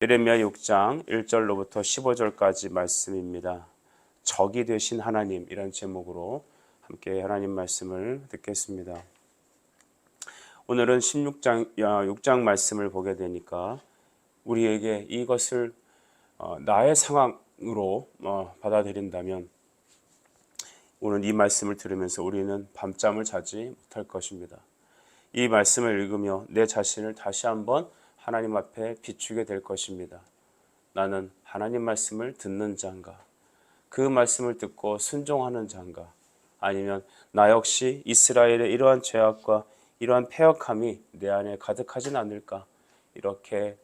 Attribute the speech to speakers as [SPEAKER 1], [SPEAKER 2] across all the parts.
[SPEAKER 1] 예레미야 6장 1절로부터 15절까지 말씀입니다. 적이 되신 하나님, 이런 제목으로 함께 하나님 말씀을 듣겠습니다. 오늘은 6장 말씀을 보게 되니까 우리에게 이것을 나의 상황으로 받아들인다면 오늘 이 말씀을 들으면서 우리는 밤잠을 자지 못할 것입니다. 이 말씀을 읽으며 내 자신을 다시 한번 하나님 앞에 비추게 될 것입니다. 나는 하나님 말씀을 듣는 자인가? 그 말씀을 듣고 순종하는 자인가? 아니면 나 역시 이스라엘의 이러한 죄악과 이러한 패역함이 내 안에 가득하진 않을까? 이렇게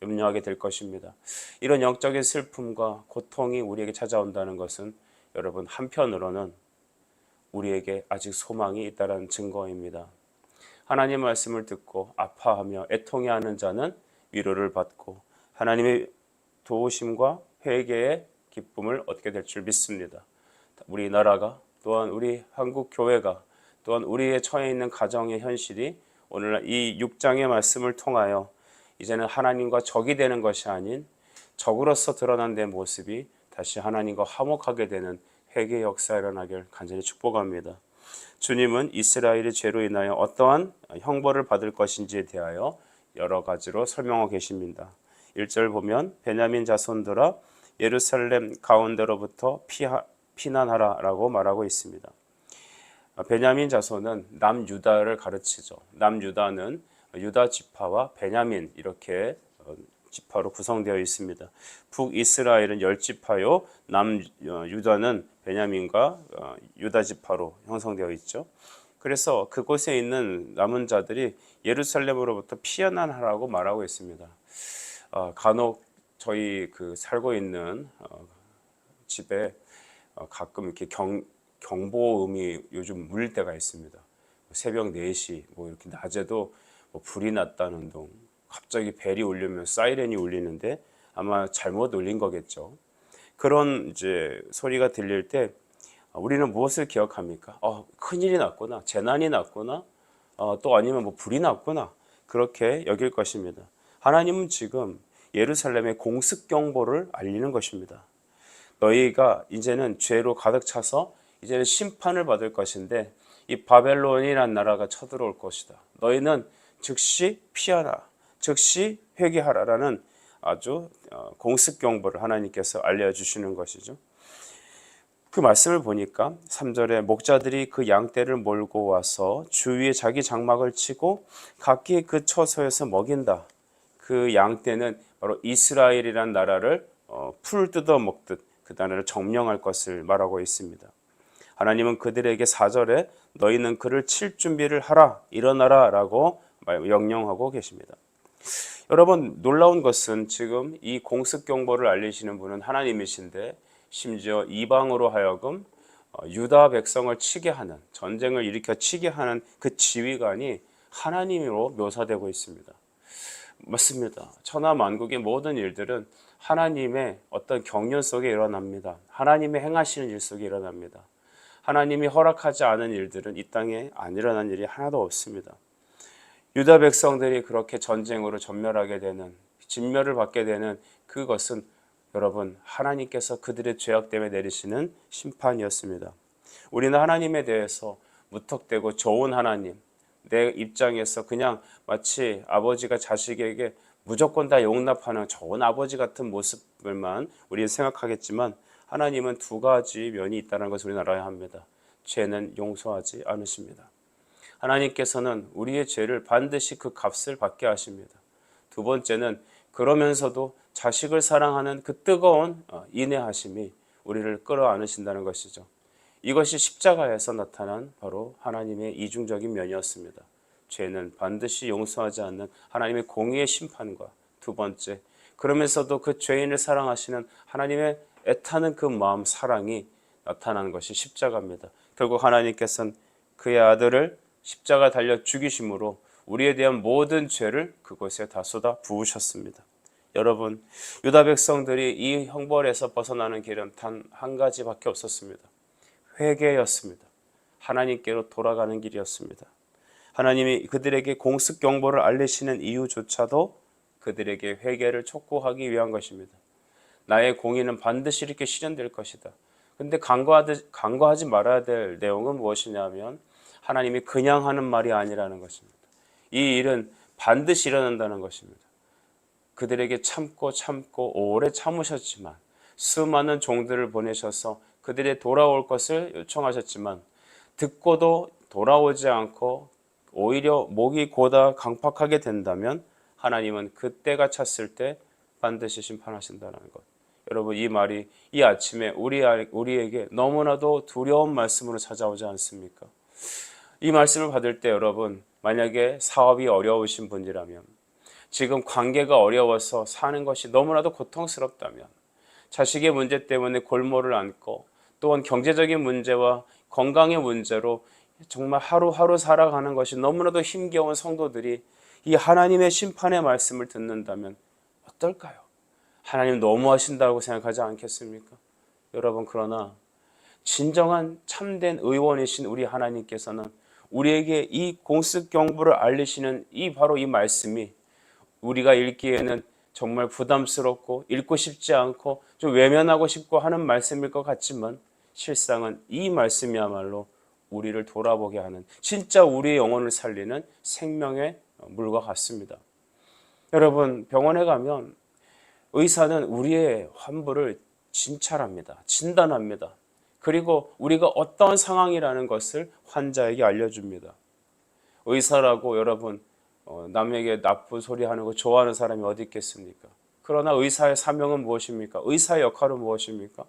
[SPEAKER 1] 염려하게 될 것입니다. 이런 영적인 슬픔과 고통이 우리에게 찾아온다는 것은 여러분, 한편으로는 우리에게 아직 소망이 있다는 증거입니다. 하나님 말씀을 듣고 아파하며 애통해하는 자는 위로를 받고 하나님의 도우심과 회개의 기쁨을 얻게 될 줄 믿습니다. 우리나라가, 또한 우리 한국 교회가, 또한 우리의 처해 있는 가정의 현실이 오늘날 이 6장의 말씀을 통하여 이제는 하나님과 적이 되는 것이 아닌 적으로서 드러난 내 모습이 다시 하나님과 화목하게 되는 회개의 역사가 일어나길 간절히 축복합니다. 주님은 이스라엘의 죄로 인하여 어떠한 형벌을 받을 것인지에 대하여 여러 가지로 설명하고 계십니다. 1절 보면 베냐민 자손들아 예루살렘 가운데로부터 피난하라 라고 말하고 있습니다. 베냐민 자손은 남유다를 가르치죠. 남유다는 유다 지파와 베냐민 이렇게 지파로 구성되어 있습니다. 북이스라엘은 10지파요. 남유다는 베냐민과 유다 지파로 형성되어 있죠. 그래서 그곳에 있는 남은 자들이 예루살렘으로부터 피난하라고 말하고 있습니다. 간혹 저희 살고 있는 집에 가끔 이렇게 경보음이 요즘 울릴 때가 있습니다. 새벽 4시 이렇게 낮에도 불이 났다는 둥, 갑자기 벨이 울리면 사이렌이 울리는데 아마 잘못 울린 거겠죠. 그런 이제 소리가 들릴 때 우리는 무엇을 기억합니까? 큰일이 났구나, 재난이 났구나, 또 아니면 불이 났구나, 그렇게 여길 것입니다. 하나님은 지금 예루살렘의 공습 경보를 알리는 것입니다. 너희가 이제는 죄로 가득 차서 이제는 심판을 받을 것인데 이 바벨론이라는 나라가 쳐들어올 것이다. 너희는 즉시 피하라, 즉시 회개하라라는 아주 공습 경보를 하나님께서 알려주시는 것이죠. 그 말씀을 보니까 3절에 목자들이 그 양떼를 몰고 와서 주위에 자기 장막을 치고 각기 그 처소에서 먹인다. 그 양떼는 바로 이스라엘이란 나라를 풀 뜯어 먹듯 그 나라를 점령할 것을 말하고 있습니다. 하나님은 그들에게 4절에 너희는 그를 칠 준비를 하라, 일어나라 라고 명령하고 계십니다. 여러분, 놀라운 것은 지금 이 공습 경보를 알리시는 분은 하나님이신데 심지어 이방으로 하여금 유다 백성을 치게 하는, 전쟁을 일으켜 치게 하는 그 지휘관이 하나님으로 묘사되고 있습니다. 맞습니다. 천하 만국의 모든 일들은 하나님의 어떤 경륜 속에 일어납니다. 하나님의 행하시는 일 속에 일어납니다. 하나님이 허락하지 않은 일들은 이 땅에 안 일어난 일이 하나도 없습니다. 유다 백성들이 그렇게 전쟁으로 전멸하게 되는, 진멸을 받게 되는 그것은 여러분, 하나님께서 그들의 죄악 때문에 내리시는 심판이었습니다. 우리는 하나님에 대해서 무턱대고 좋은 하나님, 내 입장에서 그냥 마치 아버지가 자식에게 무조건 다 용납하는 좋은 아버지 같은 모습을만 우리는 생각하겠지만 하나님은 두 가지 면이 있다는 것을 우리는 알아야 합니다. 죄는 용서하지 않으십니다. 하나님께서는 우리의 죄를 반드시 그 값을 받게 하십니다. 두 번째는 그러면서도 자식을 사랑하는 그 뜨거운 인내하심이 우리를 끌어안으신다는 것이죠. 이것이 십자가에서 나타난 바로 하나님의 이중적인 면이었습니다. 죄는 반드시 용서하지 않는 하나님의 공의의 심판과 두 번째, 그러면서도 그 죄인을 사랑하시는 하나님의 애타는 그 마음, 사랑이 나타난 것이 십자가입니다. 결국 하나님께서는 그의 아들을 십자가 달려 죽이심으로 우리에 대한 모든 죄를 그곳에 다 쏟아 부으셨습니다. 여러분, 유다 백성들이 이 형벌에서 벗어나는 길은 단 한 가지밖에 없었습니다. 회개였습니다. 하나님께로 돌아가는 길이었습니다. 하나님이 그들에게 공습 경보를 알리시는 이유조차도 그들에게 회개를 촉구하기 위한 것입니다. 나의 공의는 반드시 이렇게 실현될 것이다. 근데 간과하지 말아야 될 내용은 무엇이냐면 하나님이 그냥 하는 말이 아니라는 것입니다. 이 일은 반드시 일어난다는 것입니다. 그들에게 참고 오래 참으셨지만 수많은 종들을 보내셔서 그들의 돌아올 것을 요청하셨지만 듣고도 돌아오지 않고 오히려 목이 고다 강팍하게 된다면 하나님은 그때가 찼을 때 반드시 심판하신다는 것. 여러분, 이 말이 이 아침에 우리에게 너무나도 두려운 말씀으로 찾아오지 않습니까? 이 말씀을 받을 때 여러분, 만약에 사업이 어려우신 분이라면, 지금 관계가 어려워서 사는 것이 너무나도 고통스럽다면, 자식의 문제 때문에 골몰을 앓고 또한 경제적인 문제와 건강의 문제로 정말 하루하루 살아가는 것이 너무나도 힘겨운 성도들이 이 하나님의 심판의 말씀을 듣는다면 어떨까요? 하나님 너무하신다고 생각하지 않겠습니까? 여러분, 그러나 진정한 참된 의원이신 우리 하나님께서는 우리에게 이 공습경보를 알리시는 바로 이 말씀이 우리가 읽기에는 정말 부담스럽고 읽고 싶지 않고 좀 외면하고 싶고 하는 말씀일 것 같지만 실상은 이 말씀이야말로 우리를 돌아보게 하는, 진짜 우리의 영혼을 살리는 생명의 물과 같습니다. 여러분, 병원에 가면 의사는 우리의 환부를 진찰합니다. 진단합니다. 그리고 우리가 어떤 상황이라는 것을 환자에게 알려줍니다. 의사라고 여러분 남에게 나쁜 소리 하는 거 좋아하는 사람이 어디 있겠습니까? 그러나 의사의 사명은 무엇입니까? 의사의 역할은 무엇입니까?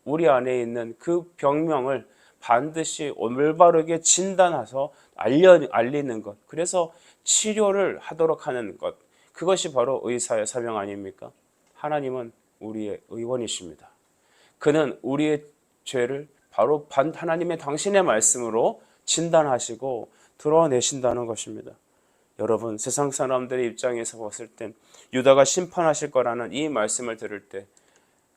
[SPEAKER 1] 우리 안에 있는 그 병명을 반드시 올바르게 진단해서 알리는 것, 그래서 치료를 하도록 하는 것, 그것이 바로 의사의 사명 아닙니까? 하나님은 우리의 의원이십니다. 그는 우리의 죄를 바로 하나님의 당신의 말씀으로 진단하시고 드러내신다는 것입니다. 여러분, 세상 사람들의 입장에서 봤을 땐 유다가 심판하실 거라는 이 말씀을 들을 때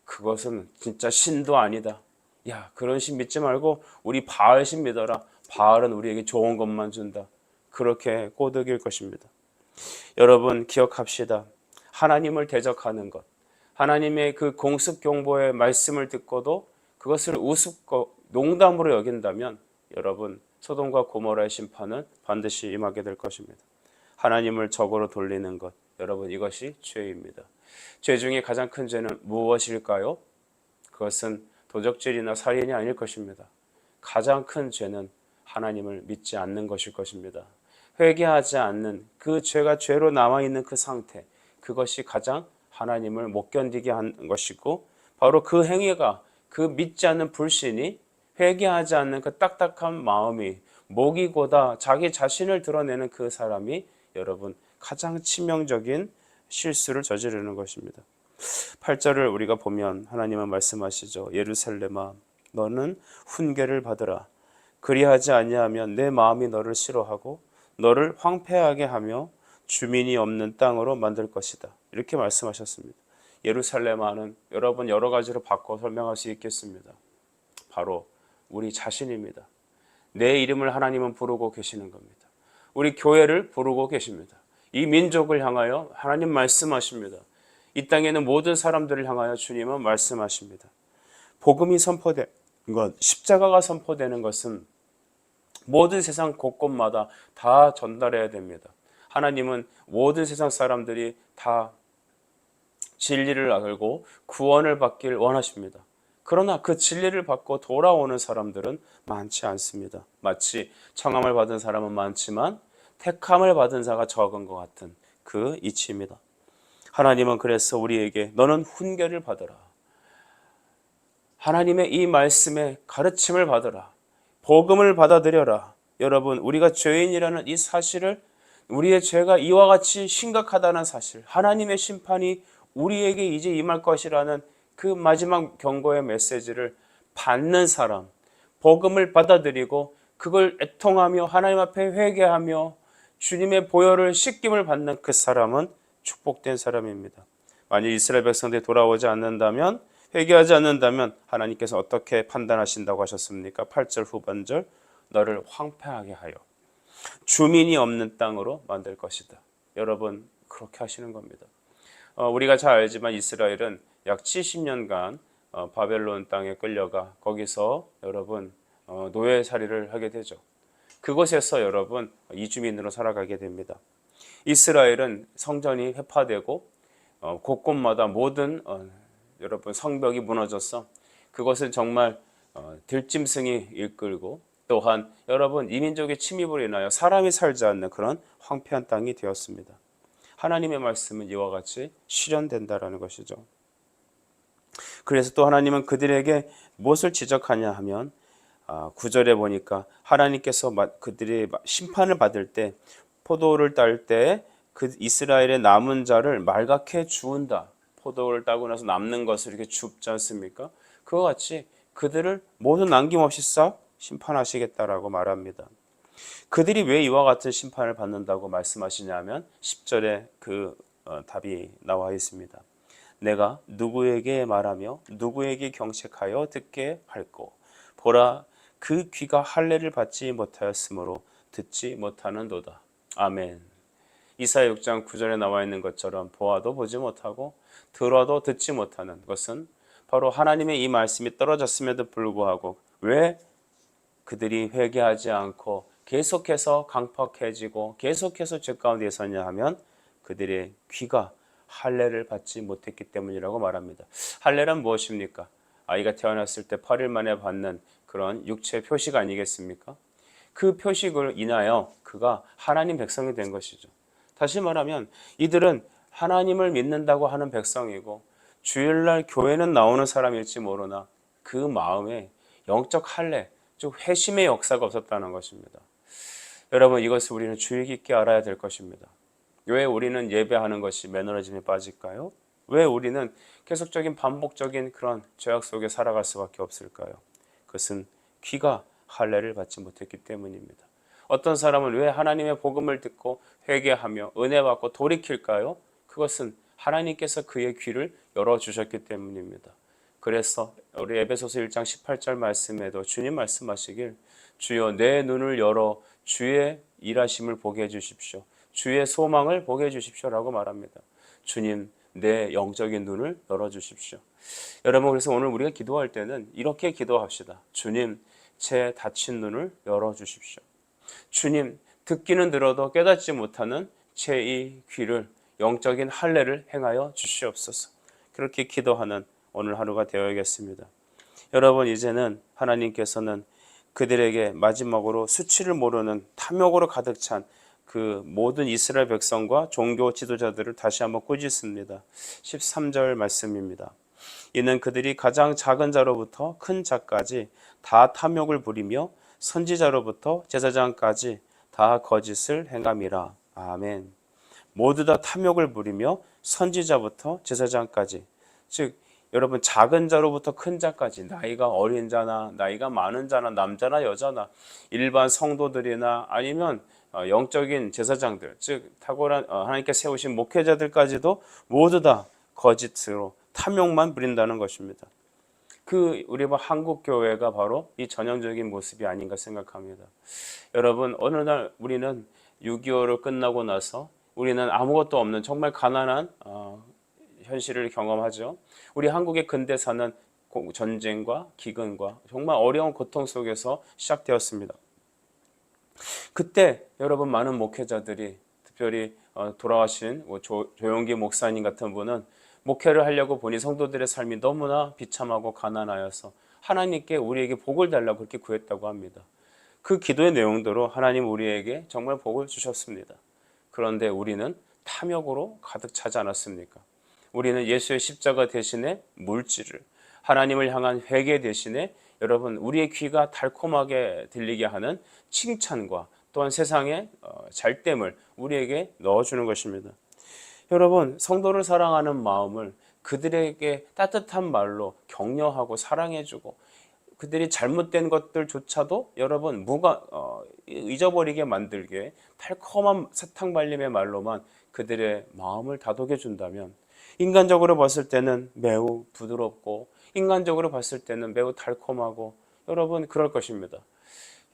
[SPEAKER 1] 그것은 진짜 신도 아니다. 야, 그런 신 믿지 말고 우리 바알 신 믿어라. 바알은 우리에게 좋은 것만 준다. 그렇게 꼬드길 것입니다. 여러분, 기억합시다. 하나님을 대적하는 것, 하나님의 그 공습 경보의 말씀을 듣고도 그것을 우습고 농담으로 여긴다면 여러분, 소돔과 고모라의 심판은 반드시 임하게 될 것입니다. 하나님을 적으로 돌리는 것, 여러분, 이것이 죄입니다. 죄 중에 가장 큰 죄는 무엇일까요? 그것은 도적질이나 살인이 아닐 것입니다. 가장 큰 죄는 하나님을 믿지 않는 것일 것입니다. 회개하지 않는 그 죄가 죄로 남아있는 그 상태, 그것이 가장 하나님을 못 견디게 하는 것이고, 바로 그 행위가, 그 믿지 않는 불신이, 회개하지 않는 그 딱딱한 마음이, 목이 고다 자기 자신을 드러내는 그 사람이 여러분 가장 치명적인 실수를 저지르는 것입니다. 8절을 우리가 보면 하나님은 말씀하시죠. 예루살렘아, 너는 훈계를 받으라. 그리하지 아니하면 내 마음이 너를 싫어하고 너를 황폐하게 하며 주민이 없는 땅으로 만들 것이다. 이렇게 말씀하셨습니다. 예루살렘아는 여러분 여러 가지로 바꿔 설명할 수 있겠습니다. 바로 우리 자신입니다. 내 이름을 하나님은 부르고 계시는 겁니다. 우리 교회를 부르고 계십니다. 이 민족을 향하여 하나님 말씀하십니다. 이 땅에는 모든 사람들을 향하여 주님은 말씀하십니다. 복음이 선포된 것, 십자가가 선포되는 것은 모든 세상 곳곳마다 다 전달해야 됩니다. 하나님은 모든 세상 사람들이 다 진리를 알고 구원을 받길 원하십니다. 그러나 그 진리를 받고 돌아오는 사람들은 많지 않습니다. 마치 청함을 받은 사람은 많지만 택함을 받은 자가 적은 것 같은 그 이치입니다. 하나님은 그래서 우리에게 너는 훈계를 받으라. 하나님의 이 말씀에 가르침을 받으라. 복음을 받아들여라. 여러분, 우리가 죄인이라는 이 사실을, 우리의 죄가 이와 같이 심각하다는 사실, 하나님의 심판이 우리에게 이제 임할 것이라는 그 마지막 경고의 메시지를 받는 사람, 복음을 받아들이고 그걸 애통하며 하나님 앞에 회개하며 주님의 보혈을 씻김을 받는 그 사람은 축복된 사람입니다. 만약 이스라엘 백성들이 돌아오지 않는다면, 회개하지 않는다면 하나님께서 어떻게 판단하신다고 하셨습니까? 8절 후반절, 너를 황폐하게 하여 주민이 없는 땅으로 만들 것이다. 여러분, 그렇게 하시는 겁니다. 우리가 잘 알지만 이스라엘은 약 70년간 바벨론 땅에 끌려가 거기서 여러분 노예살이를 하게 되죠. 그곳에서 여러분 이주민으로 살아가게 됩니다. 이스라엘은 성전이 회파되고 곳곳마다 모든 여러분 성벽이 무너져서 그것은 정말 들짐승이 이끌고 또한 여러분 이민족의 침입으로 인하여 사람이 살지 않는 그런 황폐한 땅이 되었습니다. 하나님의 말씀은 이와 같이 실현된다라는 것이죠. 그래서 또 하나님은 그들에게 무엇을 지적하냐 하면 9절에 보니까 하나님께서 그들이 심판을 받을 때 포도를 딸 때 그 이스라엘의 남은 자를 말갛게 주운다. 포도를 따고 나서 남는 것을 이렇게 줍지 않습니까? 그와 같이 그들을 모두 남김없이 싹 심판하시겠다라고 말합니다. 그들이 왜 이와 같은 심판을 받는다고 말씀하시냐면 10절에 그 답이 나와 있습니다. 내가 누구에게 말하며 누구에게 경책하여 듣게 할꼬 보라 그 귀가 할례를 받지 못하였으므로 듣지 못하는도다. 아멘. 이사야 6장 9절에 나와 있는 것처럼 보아도 보지 못하고 들어도 듣지 못하는 것은 바로 하나님의 이 말씀이 떨어졌음에도 불구하고 왜 그들이 회개하지 않고 계속해서 강팍해지고 계속해서 죄 가운데 있었냐 하면 그들의 귀가 할례를 받지 못했기 때문이라고 말합니다. 할례란 무엇입니까? 아이가 태어났을 때 8일 만에 받는 그런 육체 표식 아니겠습니까? 그 표식을 인하여 그가 하나님 백성이 된 것이죠. 다시 말하면 이들은 하나님을 믿는다고 하는 백성이고 주일날 교회는 나오는 사람일지 모르나 그 마음에 영적 할례, 즉 회심의 역사가 없었다는 것입니다. 여러분 이것을 우리는 주의 깊게 알아야 될 것입니다. 왜 우리는 예배하는 것이 매너리즘에 빠질까요? 왜 우리는 계속적인 반복적인 그런 죄악 속에 살아갈 수밖에 없을까요? 그것은 귀가 할례를 받지 못했기 때문입니다. 어떤 사람은 왜 하나님의 복음을 듣고 회개하며 은혜 받고 돌이킬까요? 그것은 하나님께서 그의 귀를 열어주셨기 때문입니다. 그래서 우리 에베소서 1장 18절 말씀에도 주님 말씀하시길 주여 내 눈을 열어 주의 일하심을 보게 해주십시오. 주의 소망을 보게 해주십시오라고 말합니다. 주님 내 영적인 눈을 열어주십시오. 여러분 그래서 오늘 우리가 기도할 때는 이렇게 기도합시다. 주님 제 닫힌 눈을 열어주십시오. 주님 듣기는 들어도 깨닫지 못하는 제 이 귀를 영적인 할례를 행하여 주시옵소서. 그렇게 기도하는 오늘 하루가 되어야겠습니다. 여러분 이제는 하나님께서는 그들에게 마지막으로 수치를 모르는 탐욕으로 가득 찬 그 모든 이스라엘 백성과 종교 지도자들을 다시 한번 꾸짖습니다. 13절 말씀입니다. 이는 그들이 가장 작은 자로부터 큰 자까지 다 탐욕을 부리며 선지자로부터 제사장까지 다 거짓을 행함이라. 아멘. 모두 다 탐욕을 부리며 선지자부터 제사장까지, 즉 여러분 작은 자로부터 큰 자까지 나이가 어린 자나 나이가 많은 자나 남자나 여자나 일반 성도들이나 아니면 영적인 제사장들, 즉 탁월한 하나님께 세우신 목회자들까지도 모두 다 거짓으로 탐욕만 부린다는 것입니다. 우리 한국 교회가 바로 이 전형적인 모습이 아닌가 생각합니다. 여러분 어느 날 우리는 6.25를 끝나고 나서 우리는 아무것도 없는 정말 가난한 현실을 경험하죠. 우리 한국의 근대사는 전쟁과 기근과 정말 어려운 고통 속에서 시작되었습니다. 그때 여러분 많은 목회자들이 특별히 돌아가신 조용기 목사님 같은 분은 목회를 하려고 보니 성도들의 삶이 너무나 비참하고 가난하여서 하나님께 우리에게 복을 달라고 그렇게 구했다고 합니다. 그 기도의 내용대로 하나님 우리에게 정말 복을 주셨습니다. 그런데 우리는 탐욕으로 가득 차지 않았습니까? 우리는 예수의 십자가 대신에 물질을, 하나님을 향한 회개 대신에 여러분 우리의 귀가 달콤하게 들리게 하는 칭찬과 또한 세상의 잘됨을 우리에게 넣어주는 것입니다. 여러분 성도를 사랑하는 마음을 그들에게 따뜻한 말로 격려하고 사랑해주고 그들이 잘못된 것들조차도 여러분 잊어버리게 만들게 달콤한 사탕발림의 말로만 그들의 마음을 다독여 준다면 인간적으로 봤을 때는 매우 부드럽고 인간적으로 봤을 때는 매우 달콤하고 여러분 그럴 것입니다.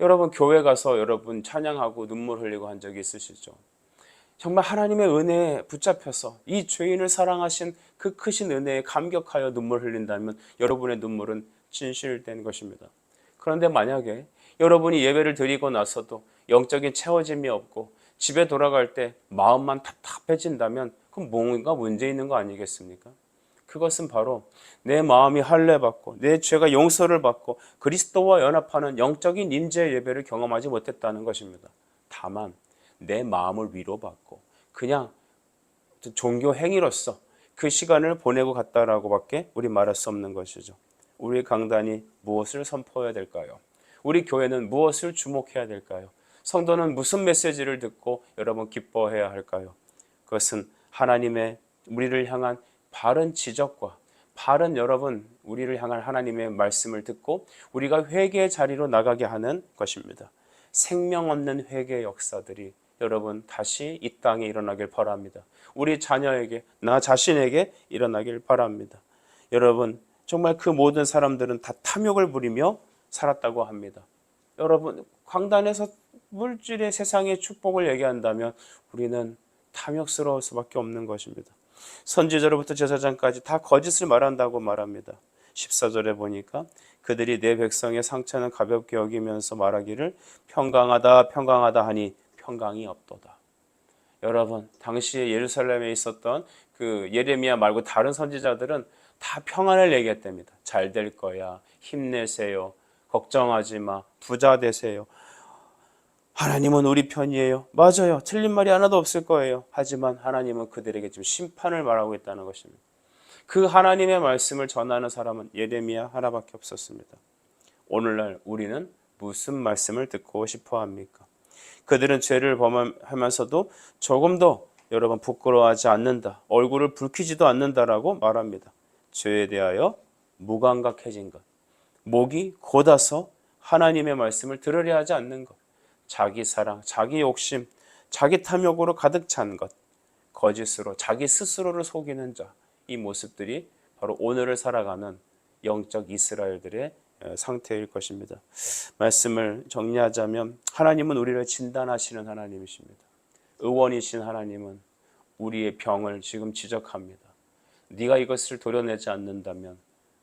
[SPEAKER 1] 여러분 교회 가서 여러분 찬양하고 눈물 흘리고 한 적이 있으시죠? 정말 하나님의 은혜에 붙잡혀서 이 죄인을 사랑하신 그 크신 은혜에 감격하여 눈물 흘린다면 여러분의 눈물은 진실된 것입니다. 그런데 만약에 여러분이 예배를 드리고 나서도 영적인 채워짐이 없고 집에 돌아갈 때 마음만 답답해진다면 그건 뭔가 문제 있는 거 아니겠습니까? 그것은 바로 내 마음이 할례받고 내 죄가 용서를 받고 그리스도와 연합하는 영적인 임재 예배를 경험하지 못했다는 것입니다. 다만 내 마음을 위로받고 그냥 종교 행위로서 그 시간을 보내고 갔다라고 밖에 우리 말할 수 없는 것이죠. 우리 강단이 무엇을 선포해야 될까요? 우리 교회는 무엇을 주목해야 될까요? 성도는 무슨 메시지를 듣고 여러분 기뻐해야 할까요? 그것은 하나님의 우리를 향한 바른 지적과 바른 여러분 우리를 향한 하나님의 말씀을 듣고 우리가 회개의 자리로 나가게 하는 것입니다. 생명 없는 회개의 역사들이 여러분 다시 이 땅에 일어나길 바랍니다. 우리 자녀에게 나 자신에게 일어나길 바랍니다. 여러분 정말 그 모든 사람들은 다 탐욕을 부리며 살았다고 합니다. 여러분 강단에서 물질의 세상의 축복을 얘기한다면 우리는 탐욕스러울 수밖에 없는 것입니다. 선지자로부터 제사장까지 다 거짓을 말한다고 말합니다. 14절에 보니까 그들이 내 백성의 상처는 가볍게 여기면서 말하기를 평강하다 평강하다 하니 평강이 없도다. 여러분 당시에 예루살렘에 있었던 그 예레미야 말고 다른 선지자들은 다 평안을 얘기했답니다. 잘 될 거야, 힘내세요, 걱정하지 마, 부자 되세요. 하나님은 우리 편이에요. 맞아요. 틀린 말이 하나도 없을 거예요. 하지만 하나님은 그들에게 지금 심판을 말하고 있다는 것입니다. 그 하나님의 말씀을 전하는 사람은 예레미야 하나밖에 없었습니다. 오늘날 우리는 무슨 말씀을 듣고 싶어 합니까? 그들은 죄를 범하면서도 조금도 여러분 부끄러워하지 않는다. 얼굴을 붉히지도 않는다라고 말합니다. 죄에 대하여 무감각해진 것. 목이 곧아서 하나님의 말씀을 들으려 하지 않는 것. 자기 사랑, 자기 욕심, 자기 탐욕으로 가득 찬 것. 거짓으로 자기 스스로를 속이는 자. 이 모습들이 바로 오늘을 살아가는 영적 이스라엘들의 상태일 것입니다. 말씀을 정리하자면 하나님은 우리를 진단하시는 하나님이십니다. 의원이신 하나님은 우리의 병을 지금 지적합니다. 네가 이것을 도려내지 않는다면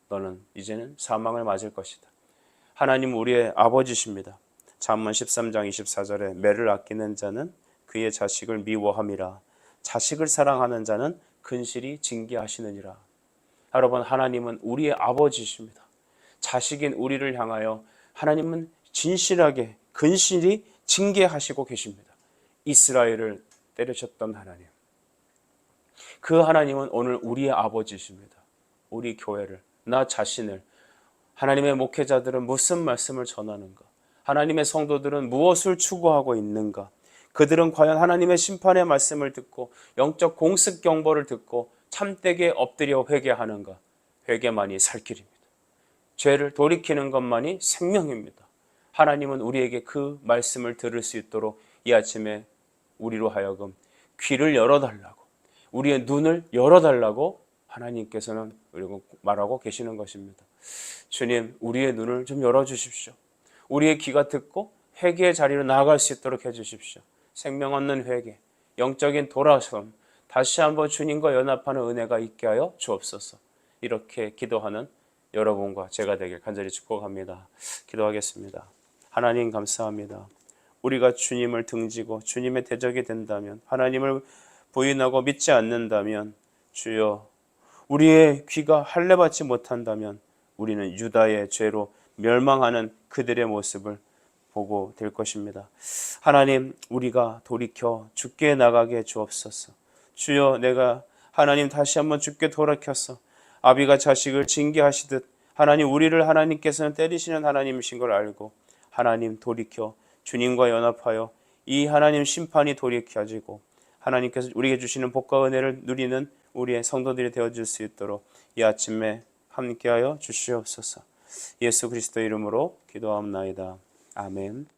[SPEAKER 1] 너는 이제는 사망을 맞을 것이다. 하나님은 우리의 아버지십니다. 잠언 13장 24절에 매를 아끼는 자는 그의 자식을 미워함이라. 자식을 사랑하는 자는 근실히 징계하시느니라. 여러분 하나님은 우리의 아버지십니다. 자식인 우리를 향하여 하나님은 진실하게 근실히 징계하시고 계십니다. 이스라엘을 때리셨던 하나님. 그 하나님은 오늘 우리의 아버지십니다. 우리 교회를, 나 자신을, 하나님의 목회자들은 무슨 말씀을 전하는가? 하나님의 성도들은 무엇을 추구하고 있는가? 그들은 과연 하나님의 심판의 말씀을 듣고 영적 공습 경보를 듣고 참되게 엎드려 회개하는가? 회개만이 살 길입니다. 죄를 돌이키는 것만이 생명입니다. 하나님은 우리에게 그 말씀을 들을 수 있도록 이 아침에 우리로 하여금 귀를 열어달라고, 우리의 눈을 열어달라고 하나님께서는 그리고 말하고 계시는 것입니다. 주님, 우리의 눈을 좀 열어주십시오. 우리의 귀가 듣고 회개의 자리로 나아갈 수 있도록 해주십시오. 생명 없는 회개, 영적인 돌아섬, 다시 한번 주님과 연합하는 은혜가 있게 하여 주옵소서. 이렇게 기도하는 여러분과 제가 되길 간절히 축복합니다. 기도하겠습니다. 하나님 감사합니다. 우리가 주님을 등지고 주님의 대적이 된다면, 하나님을 부인하고 믿지 않는다면, 주여 우리의 귀가 할례받지 못한다면 우리는 유다의 죄로 멸망하는 그들의 모습을 보고 될 것입니다. 하나님, 우리가 돌이켜 주께 나가게 주옵소서. 주여, 내가 하나님 다시 한번 주께 돌이켜서 아비가 자식을 징계하시듯 하나님 우리를 하나님께서는 때리시는 하나님이신 걸 알고 하나님 돌이켜 주님과 연합하여 이 하나님 심판이 돌이켜지고 하나님께서 우리에게 주시는 복과 은혜를 누리는 우리의 성도들이 되어줄 수 있도록 이 아침에 함께하여 주시옵소서. 예수 그리스도 이름으로 기도하옵나이다. 아멘.